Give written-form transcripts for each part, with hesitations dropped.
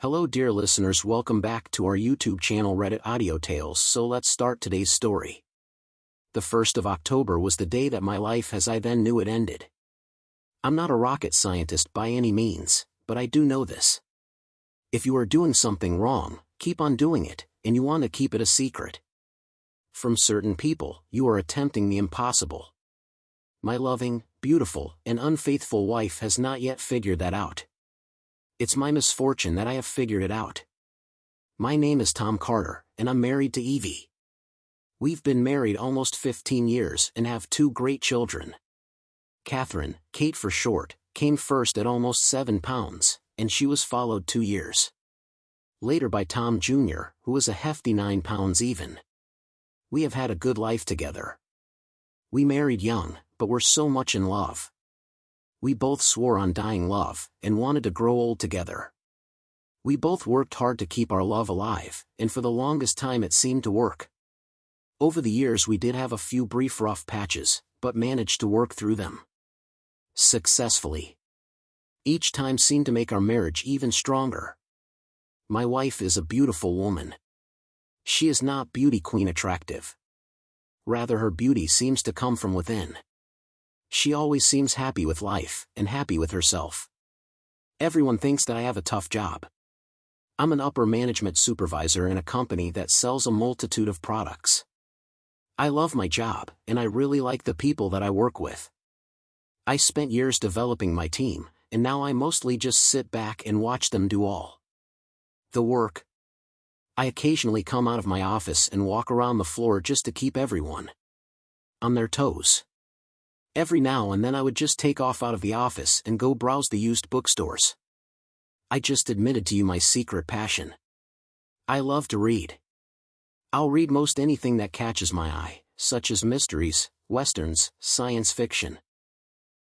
Hello dear listeners, welcome back to our YouTube channel Reddit Audio Tales. So let's start today's story. The 1st of October was the day that my life as I then knew it ended. I'm not a rocket scientist by any means, but I do know this. If you are doing something wrong, keep on doing it, and you want to keep it a secret. From certain people, you are attempting the impossible. My loving, beautiful, and unfaithful wife has not yet figured that out. It's my misfortune that I have figured it out. My name is Tom Carter, and I'm married to Evie. We've been married almost 15 years and have 2 great children. Catherine, Kate for short, came first at almost 7 pounds, and she was followed 2 years later by Tom Jr., who was a hefty 9 pounds even. We have had a good life together. We married young, but were so much in love. We both swore on dying love, and wanted to grow old together. We both worked hard to keep our love alive, and for the longest time it seemed to work. Over the years we did have a few brief rough patches, but managed to work through them successfully. Each time seemed to make our marriage even stronger. My wife is a beautiful woman. She is not beauty queen attractive. Rather, her beauty seems to come from within. She always seems happy with life, and happy with herself. Everyone thinks that I have a tough job. I'm an upper management supervisor in a company that sells a multitude of products. I love my job, and I really like the people that I work with. I spent years developing my team, and now I mostly just sit back and watch them do all the work. I occasionally come out of my office and walk around the floor just to keep everyone on their toes. Every now and then I would just take off out of the office and go browse the used bookstores. I just admitted to you my secret passion. I love to read. I'll read most anything that catches my eye, such as mysteries, westerns, science fiction,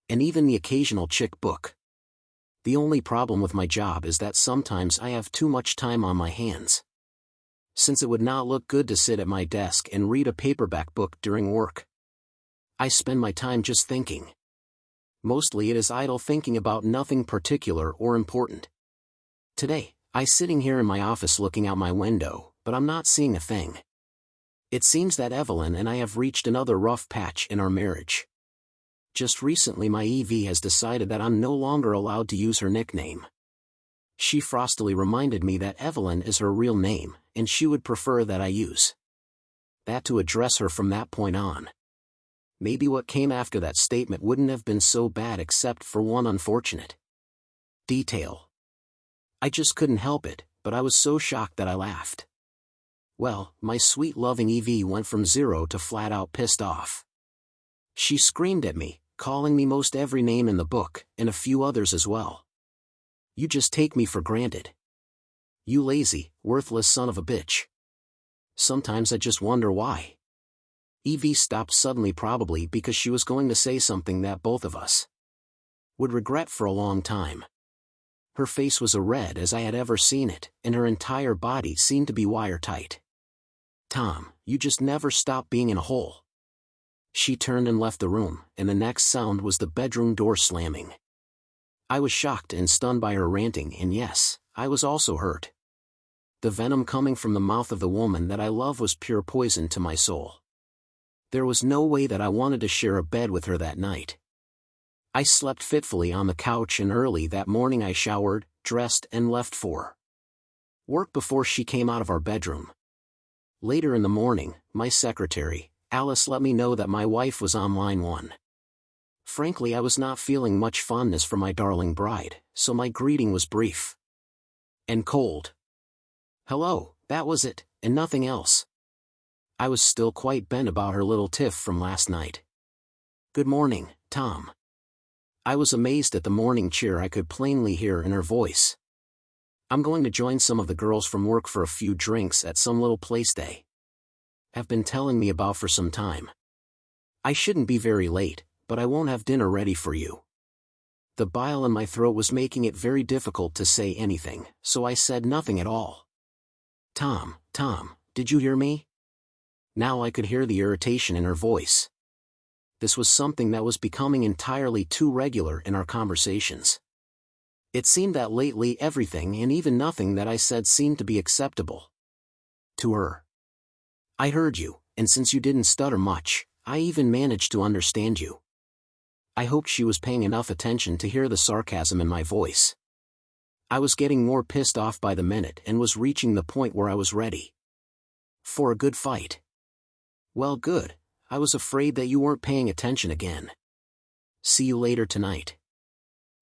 and even the occasional chick book. The only problem with my job is that sometimes I have too much time on my hands. Since it would not look good to sit at my desk and read a paperback book during work, I spend my time just thinking. Mostly it is idle thinking about nothing particular or important. Today, I'm sitting here in my office looking out my window, but I'm not seeing a thing. It seems that Evelyn and I have reached another rough patch in our marriage. Just recently my Evie has decided that I'm no longer allowed to use her nickname. She frostily reminded me that Evelyn is her real name, and she would prefer that I use that to address her from that point on. Maybe what came after that statement wouldn't have been so bad except for one unfortunate detail. I just couldn't help it, but I was so shocked that I laughed. Well, my sweet loving Evie went from 0 to flat out pissed off. She screamed at me, calling me most every name in the book, and a few others as well. You just take me for granted. You lazy, worthless son of a bitch. Sometimes I just wonder why. Evie stopped suddenly, probably because she was going to say something that both of us would regret for a long time. Her face was as red as I had ever seen it, and her entire body seemed to be wire-tight. Tom, you just never stop being in a hole. She turned and left the room, and the next sound was the bedroom door slamming. I was shocked and stunned by her ranting, and yes, I was also hurt. The venom coming from the mouth of the woman that I love was pure poison to my soul. There was no way that I wanted to share a bed with her that night. I slept fitfully on the couch, and early that morning I showered, dressed, and left for work before she came out of our bedroom. Later in the morning, my secretary, Alice, let me know that my wife was on line 1. Frankly, I was not feeling much fondness for my darling bride, so my greeting was brief and cold. Hello, that was it, and nothing else. I was still quite bent about her little tiff from last night. Good morning, Tom. I was amazed at the morning cheer I could plainly hear in her voice. I'm going to join some of the girls from work for a few drinks at some little place they have been telling me about for some time. I shouldn't be very late, but I won't have dinner ready for you. The bile in my throat was making it very difficult to say anything, so I said nothing at all. Tom, did you hear me? Now I could hear the irritation in her voice. This was something that was becoming entirely too regular in our conversations. It seemed that lately everything and even nothing that I said seemed to be acceptable to her. I heard you, and since you didn't stutter much, I even managed to understand you. I hoped she was paying enough attention to hear the sarcasm in my voice. I was getting more pissed off by the minute and was reaching the point where I was ready for a good fight. Well, good. I was afraid that you weren't paying attention again. See you later tonight.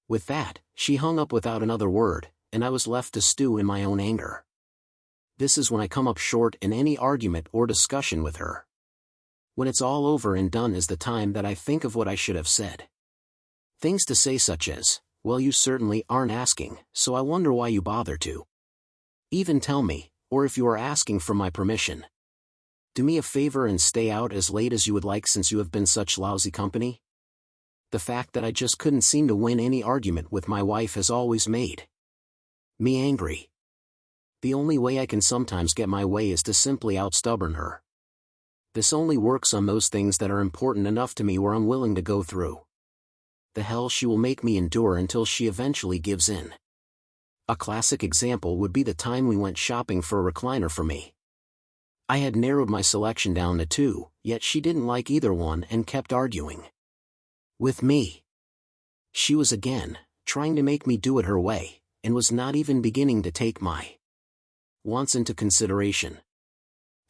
With that, she hung up without another word, and I was left to stew in my own anger. This is when I come up short in any argument or discussion with her. When it's all over and done is the time that I think of what I should have said. Things to say such as, well, you certainly aren't asking, so I wonder why you bother to even tell me, or if you are asking for my permission. Do me a favor and stay out as late as you would like since you have been such lousy company. The fact that I just couldn't seem to win any argument with my wife has always made me angry. The only way I can sometimes get my way is to simply outstubborn her. This only works on those things that are important enough to me where I'm willing to go through the hell she will make me endure until she eventually gives in. A classic example would be the time we went shopping for a recliner for me. I had narrowed my selection down to 2, yet she didn't like either one and kept arguing with me. She was again trying to make me do it her way, and was not even beginning to take my wants into consideration.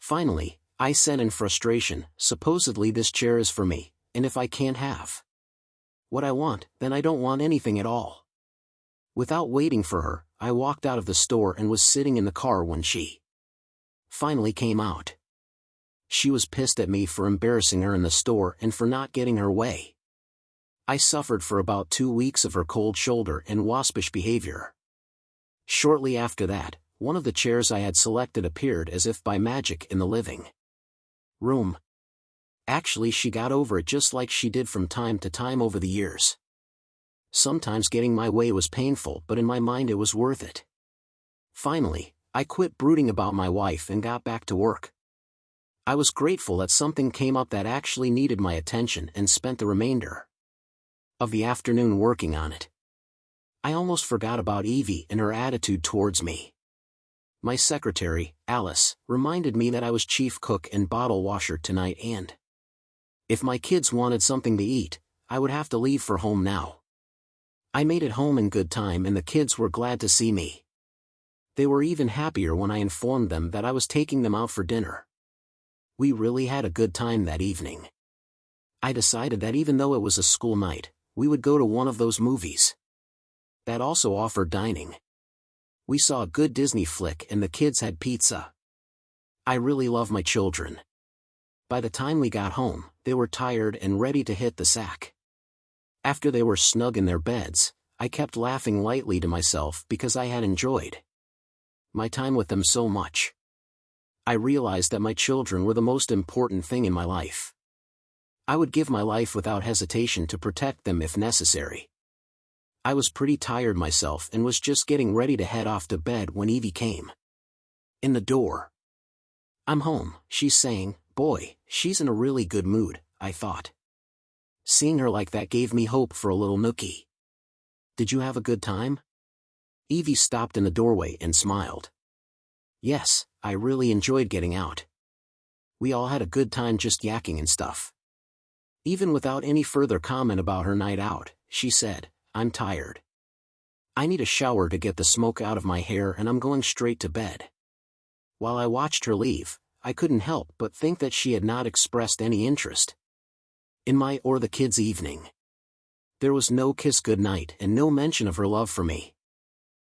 Finally, I said in frustration, supposedly this chair is for me, and if I can't have what I want, then I don't want anything at all. Without waiting for her, I walked out of the store and was sitting in the car when she finally came out. She was pissed at me for embarrassing her in the store and for not getting her way. I suffered for about 2 weeks of her cold shoulder and waspish behavior. Shortly after that, one of the chairs I had selected appeared as if by magic in the living room. Actually, she got over it just like she did from time to time over the years. Sometimes getting my way was painful, but in my mind it was worth it. Finally, I quit brooding about my wife and got back to work. I was grateful that something came up that actually needed my attention and spent the remainder of the afternoon working on it. I almost forgot about Evie and her attitude towards me. My secretary, Alice, reminded me that I was chief cook and bottle washer tonight, and if my kids wanted something to eat, I would have to leave for home now. I made it home in good time and the kids were glad to see me. They were even happier when I informed them that I was taking them out for dinner. We really had a good time that evening. I decided that even though it was a school night, we would go to one of those movies that also offered dining. We saw a good Disney flick and the kids had pizza. I really love my children. By the time we got home, they were tired and ready to hit the sack. After they were snug in their beds, I kept laughing lightly to myself because I had enjoyed my time with them so much. I realized that my children were the most important thing in my life. I would give my life without hesitation to protect them if necessary. I was pretty tired myself and was just getting ready to head off to bed when Evie came in the door. "I'm home," she's saying. Boy, she's in a really good mood, I thought. Seeing her like that gave me hope for a little nookie. "Did you have a good time?" Evie stopped in the doorway and smiled. "Yes, I really enjoyed getting out. We all had a good time just yakking and stuff." Even without any further comment about her night out, she said, "I'm tired. I need a shower to get the smoke out of my hair and I'm going straight to bed." While I watched her leave, I couldn't help but think that she had not expressed any interest in my or the kids' evening. There was no kiss goodnight and no mention of her love for me.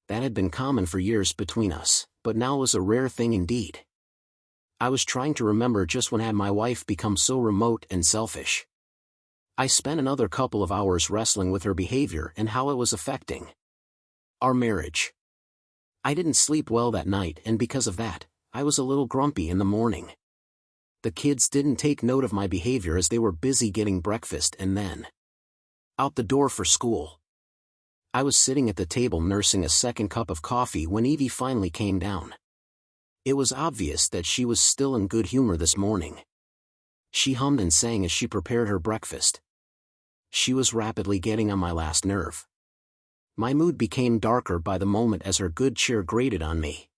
That had been common for years between us, but now was a rare thing indeed. I was trying to remember just when had my wife become so remote and selfish. I spent another couple of hours wrestling with her behavior and how it was affecting our marriage. I didn't sleep well that night, and because of that, I was a little grumpy in the morning. The kids didn't take note of my behavior as they were busy getting breakfast and then out the door for school. I was sitting at the table nursing a second cup of coffee when Evie finally came down. It was obvious that she was still in good humor this morning. She hummed and sang as she prepared her breakfast. She was rapidly getting on my last nerve. My mood became darker by the moment as her good cheer grated on me.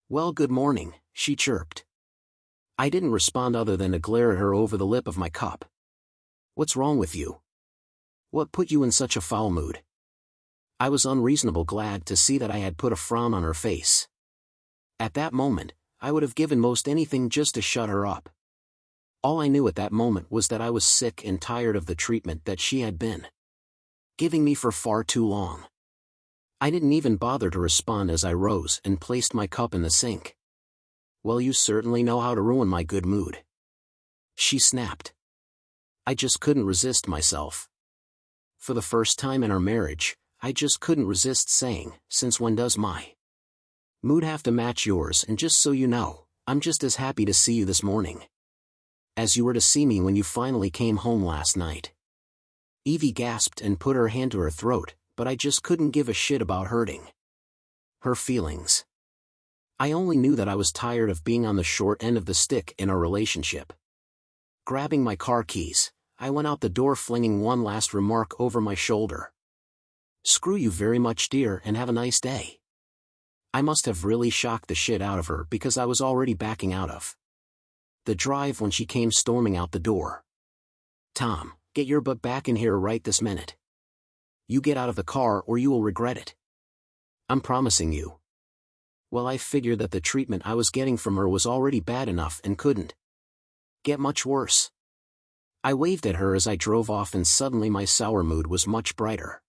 "Well, good morning," she chirped. I didn't respond other than to glare at her over the lip of my cup. "What's wrong with you? What put you in such a foul mood?" I was unreasonable glad to see that I had put a frown on her face. At that moment, I would have given most anything just to shut her up. All I knew at that moment was that I was sick and tired of the treatment that she had been giving me for far too long. I didn't even bother to respond as I rose and placed my cup in the sink. "Well, you certainly know how to ruin my good mood," she snapped. I just couldn't resist myself. For the first time in our marriage, I just couldn't resist saying, "Since when does my mood have to match yours? And just so you know, I'm just as happy to see you this morning as you were to see me when you finally came home last night." Evie gasped and put her hand to her throat, but I just couldn't give a shit about hurting her feelings. I only knew that I was tired of being on the short end of the stick in our relationship. Grabbing my car keys, I went out the door flinging one last remark over my shoulder. "Screw you very much, dear, and have a nice day." I must have really shocked the shit out of her because I was already backing out of the drive when she came storming out the door. "Tom, get your butt back in here right this minute. You get out of the car or you will regret it. I'm promising you." Well, I figured that the treatment I was getting from her was already bad enough and couldn't get much worse. I waved at her as I drove off and suddenly my sour mood was much brighter.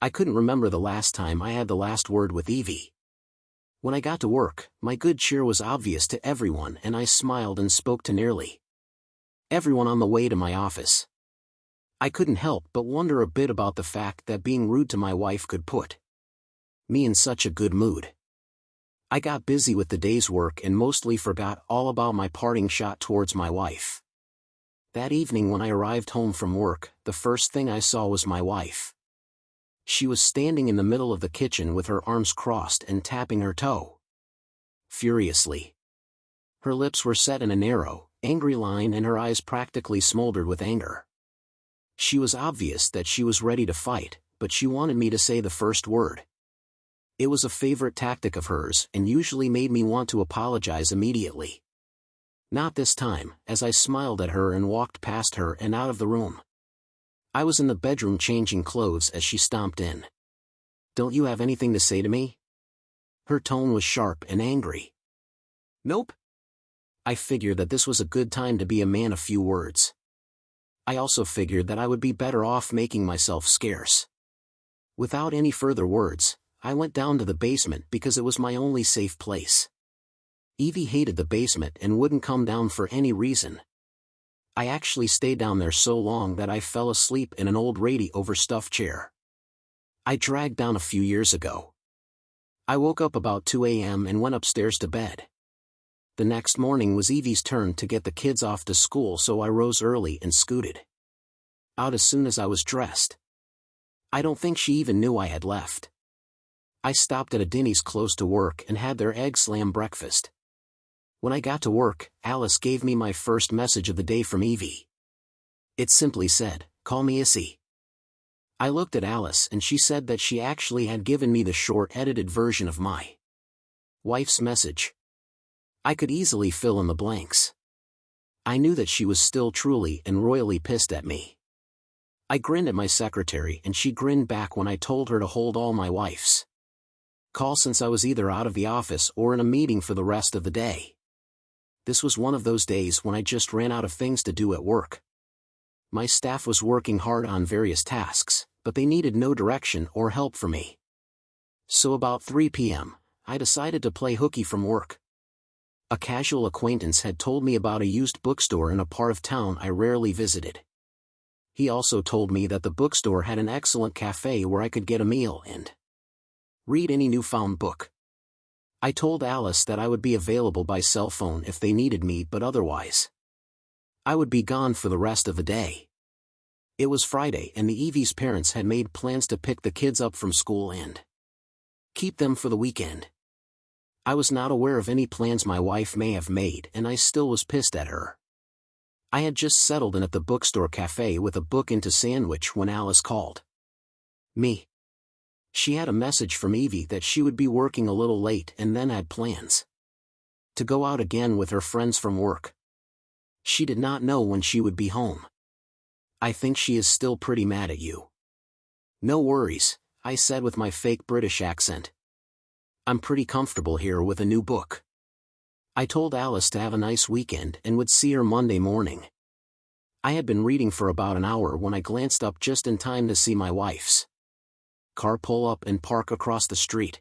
I couldn't remember the last time I had the last word with Evie. When I got to work, my good cheer was obvious to everyone and I smiled and spoke to nearly everyone on the way to my office. I couldn't help but wonder a bit about the fact that being rude to my wife could put me in such a good mood. I got busy with the day's work and mostly forgot all about my parting shot towards my wife. That evening when I arrived home from work, the first thing I saw was my wife. She was standing in the middle of the kitchen with her arms crossed and tapping her toe furiously. Her lips were set in a narrow, angry line and her eyes practically smoldered with anger. She was obvious that she was ready to fight, but she wanted me to say the first word. It was a favorite tactic of hers and usually made me want to apologize immediately. Not this time, as I smiled at her and walked past her and out of the room. I was in the bedroom changing clothes as she stomped in. "Don't you have anything to say to me?" Her tone was sharp and angry. "Nope." I figured that this was a good time to be a man of few words. I also figured that I would be better off making myself scarce. Without any further words, I went down to the basement because it was my only safe place. Evie hated the basement and wouldn't come down for any reason. I actually stayed down there so long that I fell asleep in an old overstuffed chair I dragged down a few years ago. I woke up about 2 a.m. and went upstairs to bed. The next morning was Evie's turn to get the kids off to school, so I rose early and scooted out as soon as I was dressed. I don't think she even knew I had left. I stopped at a Denny's close to work and had their egg slam breakfast. When I got to work, Alice gave me my first message of the day from Evie. It simply said, "Call me Issy." I looked at Alice and she said that she actually had given me the short edited version of my wife's message. I could easily fill in the blanks. I knew that she was still truly and royally pissed at me. I grinned at my secretary and she grinned back when I told her to hold all my wife's call since I was either out of the office or in a meeting for the rest of the day. This was one of those days when I just ran out of things to do at work. My staff was working hard on various tasks, but they needed no direction or help from me. So about 3 p.m., I decided to play hooky from work. A casual acquaintance had told me about a used bookstore in a part of town I rarely visited. He also told me that the bookstore had an excellent cafe where I could get a meal and read any newfound book. I told Alice that I would be available by cell phone if they needed me, but otherwise I would be gone for the rest of the day. It was Friday and the Evie's parents had made plans to pick the kids up from school and keep them for the weekend. I was not aware of any plans my wife may have made and I still was pissed at her. I had just settled in at the bookstore cafe with a book into sandwich when Alice called me. She had a message from Evie that she would be working a little late and then had plans to go out again with her friends from work. She did not know when she would be home. I think she is still pretty mad at you. No worries, I said with my fake British accent. I'm pretty comfortable here with a new book. I told Alice to have a nice weekend and would see her Monday morning. I had been reading for about an hour when I glanced up just in time to see my wife's car pull up and park across the street.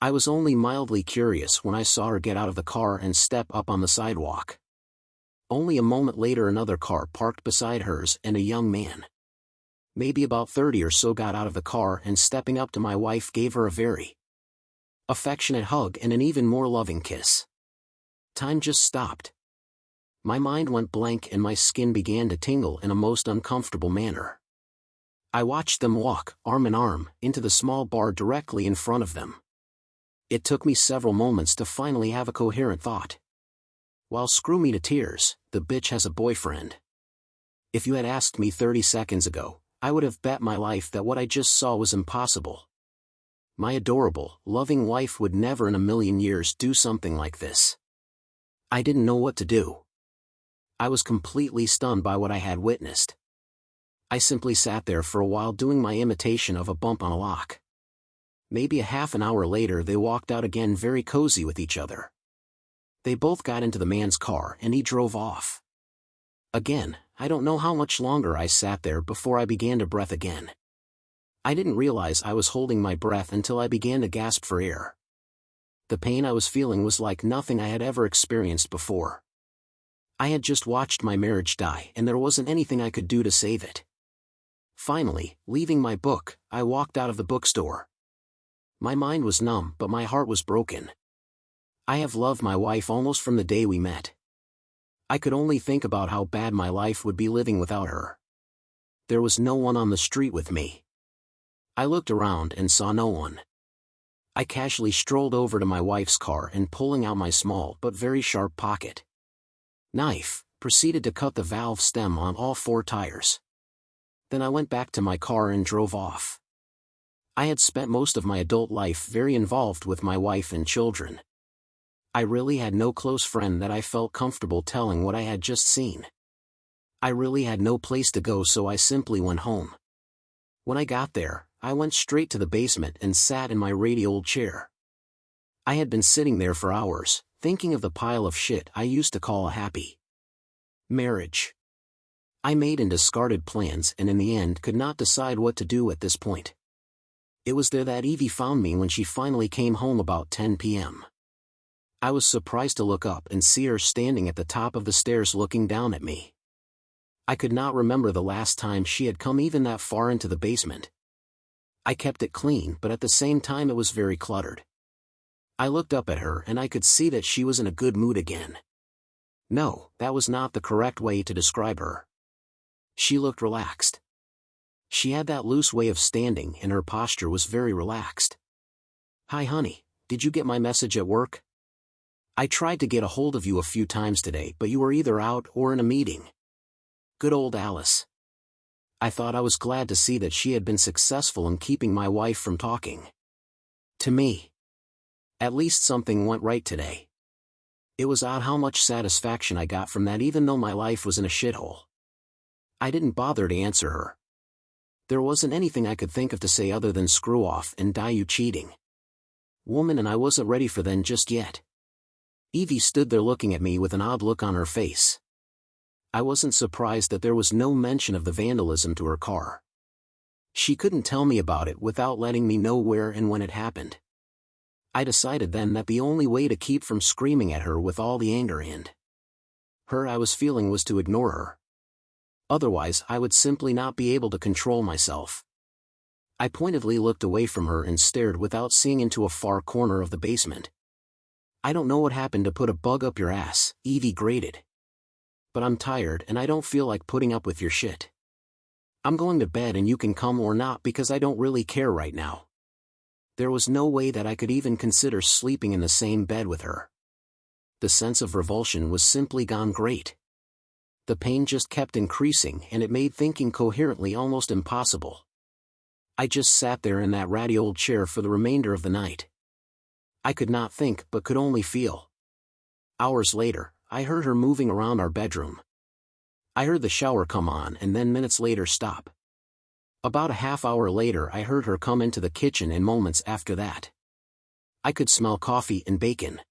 I was only mildly curious when I saw her get out of the car and step up on the sidewalk. Only a moment later another car parked beside hers and a young man, maybe about 30 or so, got out of the car and stepping up to my wife gave her a very affectionate hug and an even more loving kiss. Time just stopped. My mind went blank and my skin began to tingle in a most uncomfortable manner. I watched them walk, arm in arm, into the small bar directly in front of them. It took me several moments to finally have a coherent thought. Well, screw me to tears, the bitch has a boyfriend. If you had asked me 30 seconds ago, I would have bet my life that what I just saw was impossible. My adorable, loving wife would never in a million years do something like this. I didn't know what to do. I was completely stunned by what I had witnessed. I simply sat there for a while doing my imitation of a bump on a lock. Maybe a half an hour later they walked out again very cozy with each other. They both got into the man's car and he drove off. Again, I don't know how much longer I sat there before I began to breathe again. I didn't realize I was holding my breath until I began to gasp for air. The pain I was feeling was like nothing I had ever experienced before. I had just watched my marriage die and there wasn't anything I could do to save it. Finally, leaving my book, I walked out of the bookstore. My mind was numb but my heart was broken. I have loved my wife almost from the day we met. I could only think about how bad my life would be living without her. There was no one on the street with me. I looked around and saw no one. I casually strolled over to my wife's car and pulling out my small but very sharp pocket knife, proceeded to cut the valve stem on all 4 tires. Then I went back to my car and drove off. I had spent most of my adult life very involved with my wife and children. I really had no close friend that I felt comfortable telling what I had just seen. I really had no place to go, so I simply went home. When I got there, I went straight to the basement and sat in my ratty old chair. I had been sitting there for hours, thinking of the pile of shit I used to call a happy marriage. I made and discarded plans and in the end could not decide what to do at this point. It was there that Evie found me when she finally came home about 10 p.m. I was surprised to look up and see her standing at the top of the stairs looking down at me. I could not remember the last time she had come even that far into the basement. I kept it clean, but at the same time it was very cluttered. I looked up at her and I could see that she was in a good mood again. No, that was not the correct way to describe her. She looked relaxed. She had that loose way of standing and her posture was very relaxed. "Hi honey, did you get my message at work? I tried to get a hold of you a few times today but you were either out or in a meeting." Good old Alice. I thought I was glad to see that she had been successful in keeping my wife from talking to me. At least something went right today. It was odd how much satisfaction I got from that even though my life was in a shithole. I didn't bother to answer her. There wasn't anything I could think of to say other than screw off and die you cheating woman, and I wasn't ready for then just yet. Evie stood there looking at me with an odd look on her face. I wasn't surprised that there was no mention of the vandalism to her car. She couldn't tell me about it without letting me know where and when it happened. I decided then that the only way to keep from screaming at her with all the anger and hurt I was feeling was to ignore her. Otherwise I would simply not be able to control myself. I pointedly looked away from her and stared without seeing into a far corner of the basement. "I don't know what happened to put a bug up your ass," Evie grated. "But I'm tired and I don't feel like putting up with your shit. I'm going to bed and you can come or not because I don't really care right now." There was no way that I could even consider sleeping in the same bed with her. The sense of revulsion was simply gone great. The pain just kept increasing and it made thinking coherently almost impossible. I just sat there in that ratty old chair for the remainder of the night. I could not think but could only feel. Hours later, I heard her moving around our bedroom. I heard the shower come on and then minutes later stop. About a half hour later I heard her come into the kitchen and moments after that. I could smell coffee and bacon.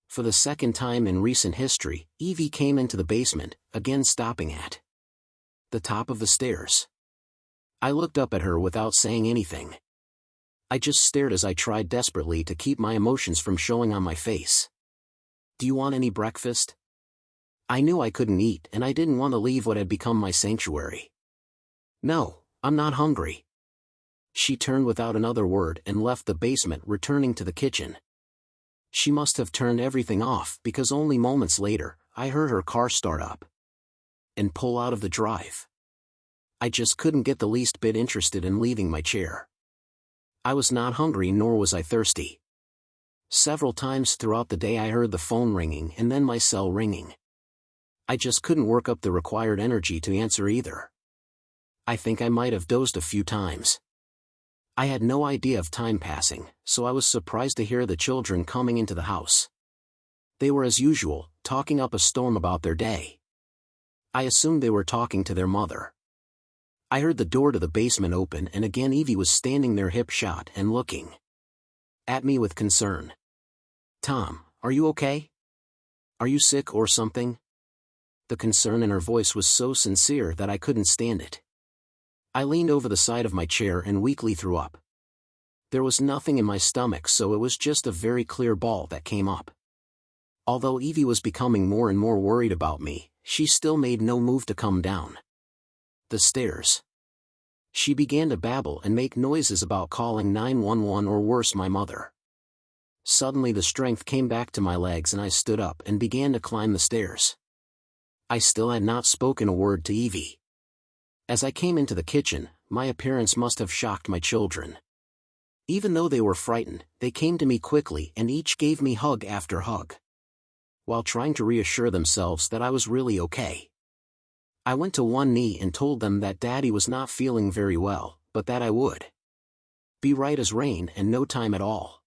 For the second time in recent history, Evie came into the basement, again stopping at the top of the stairs. I looked up at her without saying anything. I just stared as I tried desperately to keep my emotions from showing on my face. "Do you want any breakfast?" I knew I couldn't eat and I didn't want to leave what had become my sanctuary. "No, I'm not hungry." She turned without another word and left the basement, returning to the kitchen. She must have turned everything off because only moments later, I heard her car start up and pull out of the drive. I just couldn't get the least bit interested in leaving my chair. I was not hungry nor was I thirsty. Several times throughout the day I heard the phone ringing and then my cell ringing. I just couldn't work up the required energy to answer either. I think I might have dozed a few times. I had no idea of time passing, so I was surprised to hear the children coming into the house. They were as usual, talking up a storm about their day. I assumed they were talking to their mother. I heard the door to the basement open and again Evie was standing there hip shot and looking at me with concern. "Tom, are you okay? Are you sick or something?" The concern in her voice was so sincere that I couldn't stand it. I leaned over the side of my chair and weakly threw up. There was nothing in my stomach, so it was just a very clear ball that came up. Although Evie was becoming more and more worried about me, she still made no move to come down the stairs. She began to babble and make noises about calling 911 or worse, my mother. Suddenly the strength came back to my legs and I stood up and began to climb the stairs. I still had not spoken a word to Evie. As I came into the kitchen, my appearance must have shocked my children. Even though they were frightened, they came to me quickly and each gave me hug after hug, while trying to reassure themselves that I was really okay. I went to one knee and told them that Daddy was not feeling very well, but that I would be right as rain and no time at all.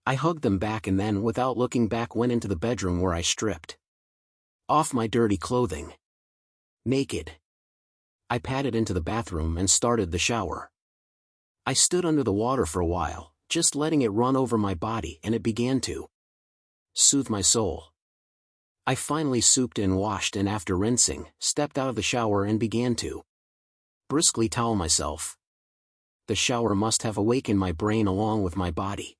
I hugged them back and then, without looking back, went into the bedroom where I stripped off my dirty clothing. Naked, I padded into the bathroom and started the shower. I stood under the water for a while, just letting it run over my body, and it began to soothe my soul. I finally souped and washed and after rinsing, stepped out of the shower and began to briskly towel myself. The shower must have awakened my brain along with my body.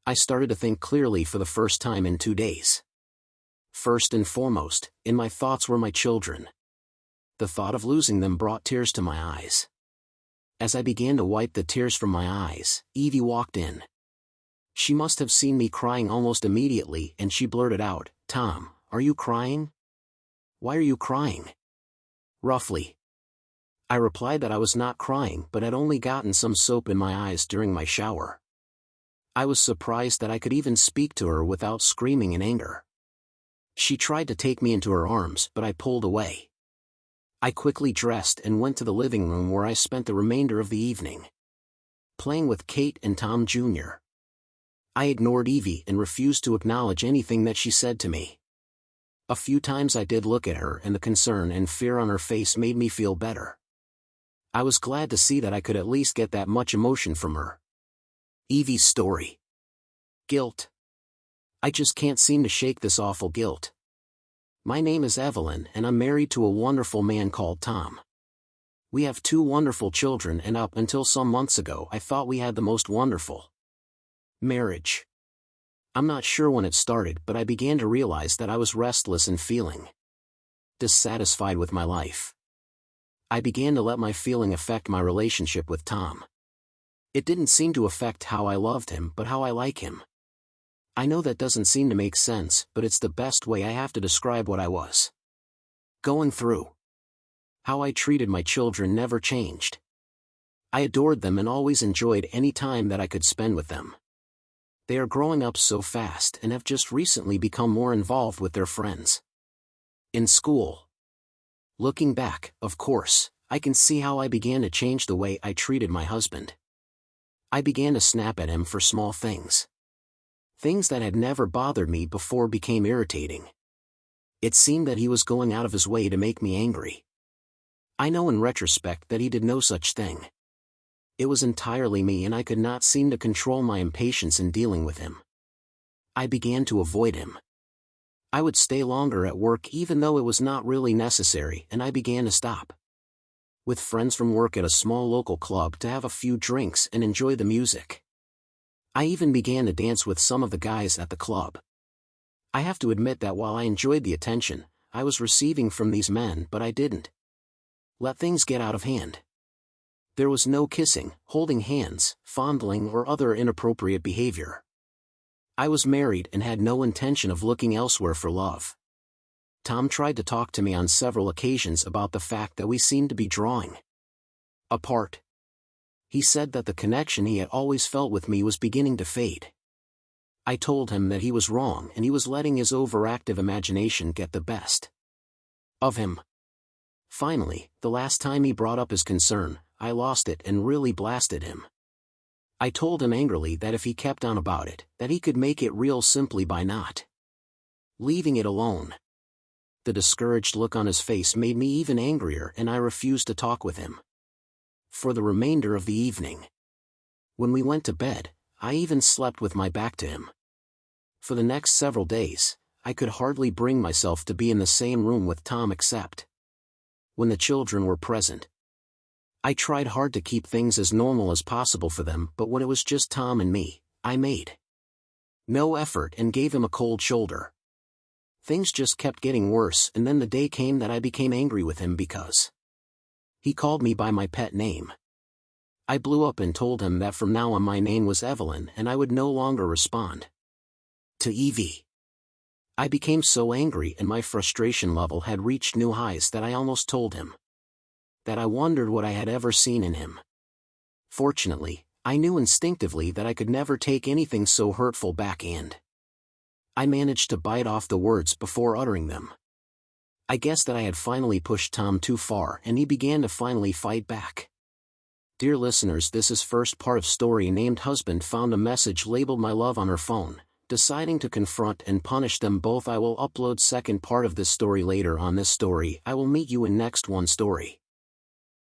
I started to think clearly for the first time in 2 days. First and foremost, in my thoughts were my children. The thought of losing them brought tears to my eyes. As I began to wipe the tears from my eyes, Evie walked in. She must have seen me crying almost immediately and she blurted out, "Tom, are you crying? Why are you crying?" Roughly. I replied that I was not crying but had only gotten some soap in my eyes during my shower. I was surprised that I could even speak to her without screaming in anger. She tried to take me into her arms but I pulled away. I quickly dressed and went to the living room where I spent the remainder of the evening playing with Kate and Tom Jr. I ignored Evie and refused to acknowledge anything that she said to me. A few times I did look at her and the concern and fear on her face made me feel better. I was glad to see that I could at least get that much emotion from her. Evie's story. Guilt. I just can't seem to shake this awful guilt. My name is Evelyn and I'm married to a wonderful man called Tom. We have 2 wonderful children and up until some months ago I thought we had the most wonderful marriage. I'm not sure when it started but I began to realize that I was restless and feeling dissatisfied with my life. I began to let my feeling affect my relationship with Tom. It didn't seem to affect how I loved him but how I like him. I know that doesn't seem to make sense, but it's the best way I have to describe what I was going through. How I treated my children never changed. I adored them and always enjoyed any time that I could spend with them. They are growing up so fast and have just recently become more involved with their friends in school. Looking back, of course, I can see how I began to change the way I treated my husband. I began to snap at him for small things. Things that had never bothered me before became irritating. It seemed that he was going out of his way to make me angry. I know in retrospect that he did no such thing. It was entirely me, and I could not seem to control my impatience in dealing with him. I began to avoid him. I would stay longer at work even though it was not really necessary, and I began to stop with friends from work at a small local club to have a few drinks and enjoy the music. I even began to dance with some of the guys at the club. I have to admit that while I enjoyed the attention I was receiving from these men, but I didn't let things get out of hand. There was no kissing, holding hands, fondling, or other inappropriate behavior. I was married and had no intention of looking elsewhere for love. Tom tried to talk to me on several occasions about the fact that we seemed to be drawing apart. He said that the connection he had always felt with me was beginning to fade. I told him that he was wrong and he was letting his overactive imagination get the best of him. Finally, the last time he brought up his concern, I lost it and really blasted him. I told him angrily that if he kept on about it, that he could make it real simply by not leaving it alone. The discouraged look on his face made me even angrier, and I refused to talk with him for the remainder of the evening. When we went to bed, I even slept with my back to him. For the next several days, I could hardly bring myself to be in the same room with Tom except when the children were present. I tried hard to keep things as normal as possible for them, but when it was just Tom and me, I made no effort and gave him a cold shoulder. Things just kept getting worse, and then the day came that I became angry with him because he called me by my pet name. I blew up and told him that from now on my name was Evelyn and I would no longer respond to Evie. I became so angry and my frustration level had reached new highs that I almost told him that I wondered what I had ever seen in him. Fortunately, I knew instinctively that I could never take anything so hurtful back, and I managed to bite off the words before uttering them. I guess that I had finally pushed Tom too far and he began to finally fight back. Dear listeners, this is first part of story named Husband Found a Message labeled My Love on her phone, deciding to confront and punish them both. I will upload second part of this story later on this story. I will meet you in next one story.